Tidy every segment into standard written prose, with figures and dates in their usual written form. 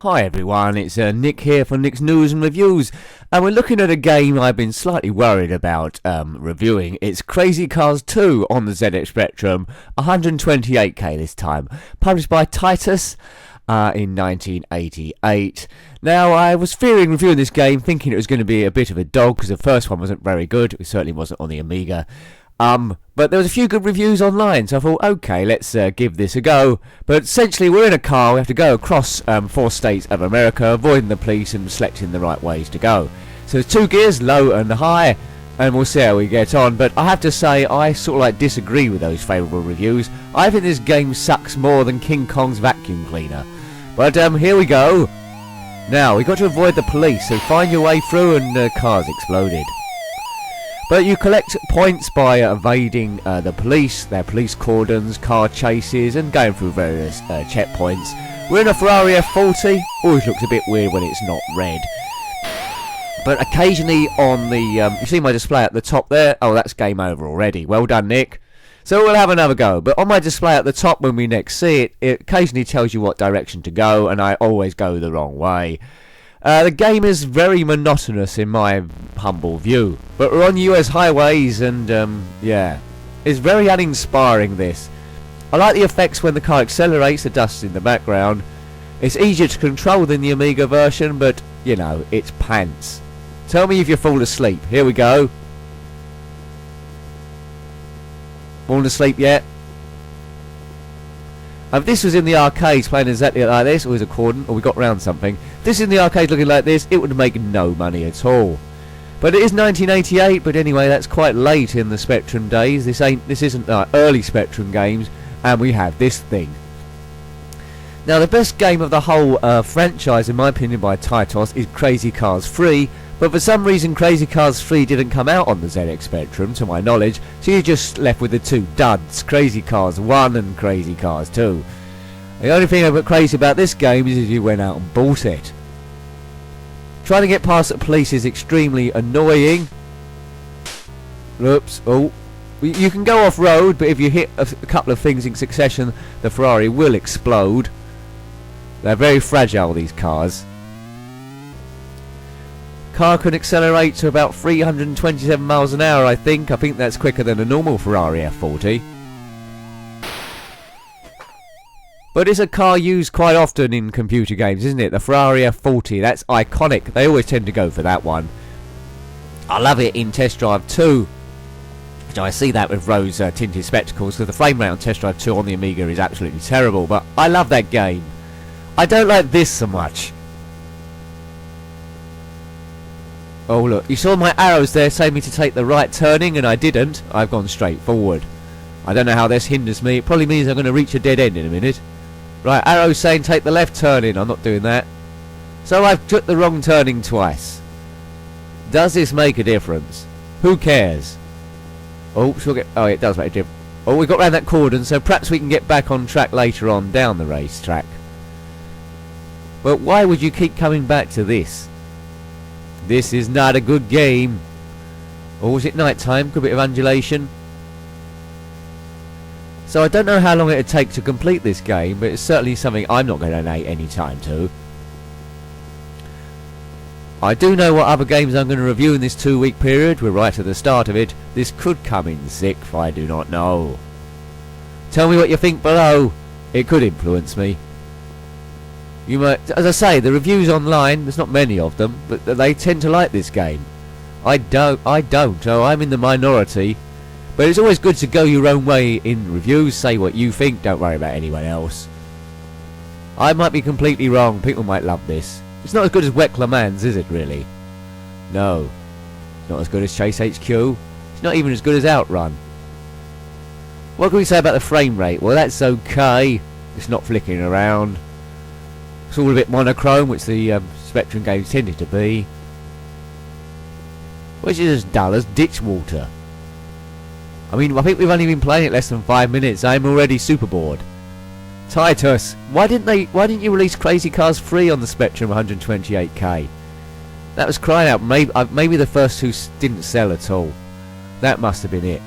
Hi everyone, it's Nick here for Nick's News and Reviews, and we're looking at a game I've been slightly worried about reviewing. It's Crazy Cars 2 on the ZX Spectrum, 128K this time, published by Titus in 1988. Now, I was fearing reviewing this game, thinking it was going to be a bit of a dog, because the first one wasn't very good. It certainly wasn't on the Amiga. But there was a few good reviews online, so I thought, okay, let's give this a go. But essentially, we're in a car. We have to go across 4 states of America, avoiding the police and selecting the right ways to go. So there's 2 gears, low and high, and we'll see how we get on. But I have to say, I sort of like disagree with those favourable reviews. I think this game sucks more than King Kong's vacuum cleaner. But here we go. Now, we've got to avoid the police, so find your way through, and the car's exploded. But you collect points by evading the police, their police cordons, car chases, and going through various checkpoints. We're in a Ferrari F40. Always looks a bit weird when it's not red. But occasionally on the... you see my display at the top there? Oh, that's game over already. Well done, Nick. So we'll have another go. But on my display at the top when we next see it, it occasionally tells you what direction to go, and I always go the wrong way. The game is very monotonous in my humble view, but we're on US highways and yeah, it's very uninspiring this. I like the effects when the car accelerates, the dust in the background. It's easier to control than the Amiga version, but you know, it's pants. Tell me if you fall asleep. Here we go. Falling asleep yet? If this was in the arcades playing exactly like this, or was accordant, or we got round something, this in the arcade looking like this, it would make no money at all. But it is 1988, but anyway, that's quite late in the Spectrum days. This isn't early Spectrum games, and we have this thing. Now, the best game of the whole franchise, in my opinion, by Titus, is Crazy Cars 3, but for some reason Crazy Cars 3 didn't come out on the ZX Spectrum, to my knowledge, so you're just left with the 2 duds, Crazy Cars 1 and Crazy Cars 2. The only thing I'm crazy about this game is if you went out and bought it. Trying to get past the police is extremely annoying. Oops, oh. You can go off-road, but if you hit a couple of things in succession, the Ferrari will explode. They're very fragile, these cars. Car can accelerate to about 327 miles an hour, I think. I think that's quicker than a normal Ferrari F40. But it's a car used quite often in computer games, isn't it? The Ferrari F40, that's iconic. They always tend to go for that one. I love it in Test Drive 2. I see that with rose tinted spectacles, because the frame rate on Test Drive 2 on the Amiga is absolutely terrible. But I love that game. I don't like this so much. Oh look, you saw my arrows there saying me to take the right turning, and I didn't. I've gone straight forward. I don't know how this hinders me. It probably means I'm going to reach a dead end in a minute. Right, arrows saying take the left turning. I'm not doing that. So I've took the wrong turning twice. Does this make a difference? Who cares? Oh, oh, it does make a difference. Oh, we got round that cordon, so perhaps we can get back on track later on down the racetrack. But why would you keep coming back to this? This is not a good game. Or was it night time? Good bit of undulation. So I don't know how long it would take to complete this game, but it's certainly something I'm not going to donate any time to. I do know what other games I'm going to review in this 2-week period. We're right at the start of it. This could come in sick, I do not know. Tell me what you think below. It could influence me. You might, as I say, the reviews online, there's not many of them, but they tend to like this game. I don't, so I'm in the minority. But it's always good to go your own way in reviews, say what you think, don't worry about anyone else. I might be completely wrong, people might love this. It's not as good as Wet Le Mans, is it really? No. It's not as good as Chase HQ. It's not even as good as Outrun. What can we say about the frame rate? Well, that's okay. It's not flicking around. It's all a bit monochrome, which the Spectrum games tended to be. Which is as dull as ditch water. I mean, I think we've only been playing it less than 5 minutes. I'm already super bored. Titus, why didn't you release Crazy Cars 3 on the Spectrum 128K? That was crying out. Maybe the first 2 didn't sell at all. That must have been it.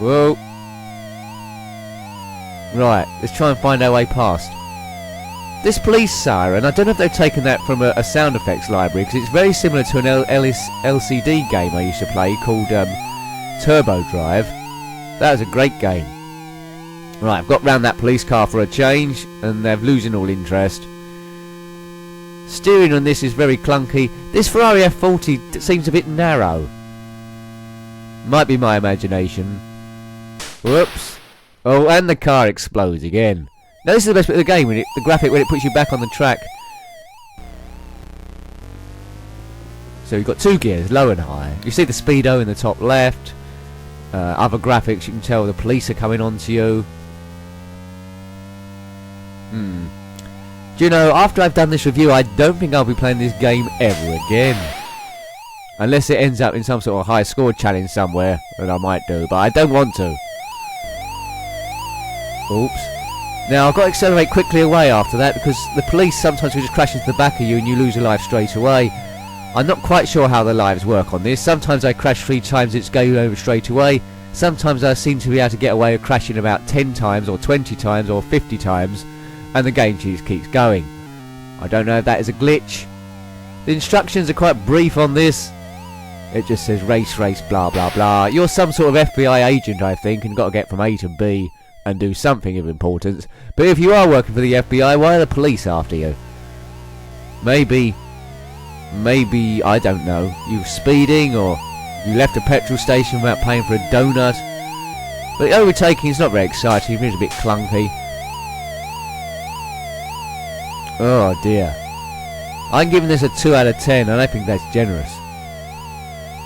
Whoa. Right, let's try and find our way past. This police siren, I don't know if they've taken that from a sound effects library, because it's very similar to an LCD game I used to play called Turbo Drive. That was a great game. Right, I've got round that police car for a change, and they're losing all interest. Steering on this is very clunky. This Ferrari F40 seems a bit narrow. Might be my imagination. Whoops. Oh, and the car explodes again. Now this is the best bit of the game, when the graphic when it puts you back on the track. So you've got two gears, low and high. You see the speedo in the top left. Other graphics, you can tell the police are coming onto you. Do you know, after I've done this review, I don't think I'll be playing this game ever again. Unless it ends up in some sort of high score challenge somewhere, that I might do, but I don't want to. Oops. Now, I've got to accelerate quickly away after that, because the police sometimes will just crash into the back of you and you lose your life straight away. I'm not quite sure how the lives work on this. Sometimes I crash 3 times, it's game over straight away. Sometimes I seem to be able to get away with crashing about 10 times, or 20 times, or 50 times, and the game just keeps going. I don't know if that is a glitch. The instructions are quite brief on this. It just says race, race, blah, blah, blah. You're some sort of FBI agent, I think, and got to get from A to B and do something of importance. But if you are working for the FBI, why are the police after you? Maybe, I don't know, you speeding, or you left a petrol station without paying for a donut. But overtaking is not very exciting, it's a bit clunky. Oh dear. I'm giving this a 2 out of 10, and I think that's generous.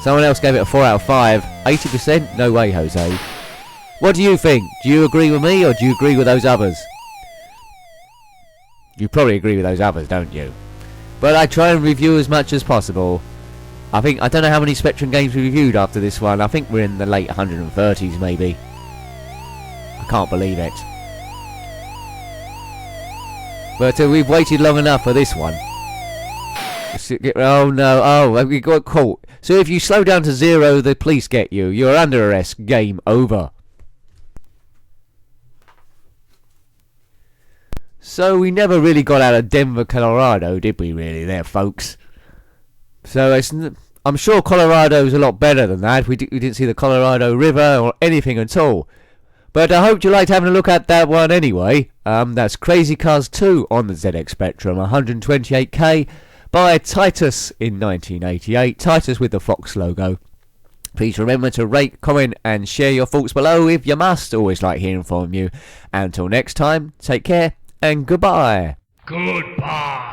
Someone else gave it a 4 out of 5. 80%? No way, Jose. What do you think? Do you agree with me, or do you agree with those others? You probably agree with those others, don't you? But I try and review as much as possible. I don't know how many Spectrum games we reviewed after this one. I think we're in the late 130s, maybe. I can't believe it. But we've waited long enough for this one. Oh no, oh, we got caught. So if you slow down to 0, the police get you. You're under arrest. Game over. So we never really got out of Denver, Colorado, did we really there, folks? So I'm sure Colorado's a lot better than that. We didn't see the Colorado River or anything at all. But I hope you liked having a look at that one anyway. That's Crazy Cars 2 on the ZX Spectrum, 128K by Titus in 1988. Titus with the Fox logo. Please remember to rate, comment and share your thoughts below if you must. Always like hearing from you. Until next time, take care and goodbye. Goodbye.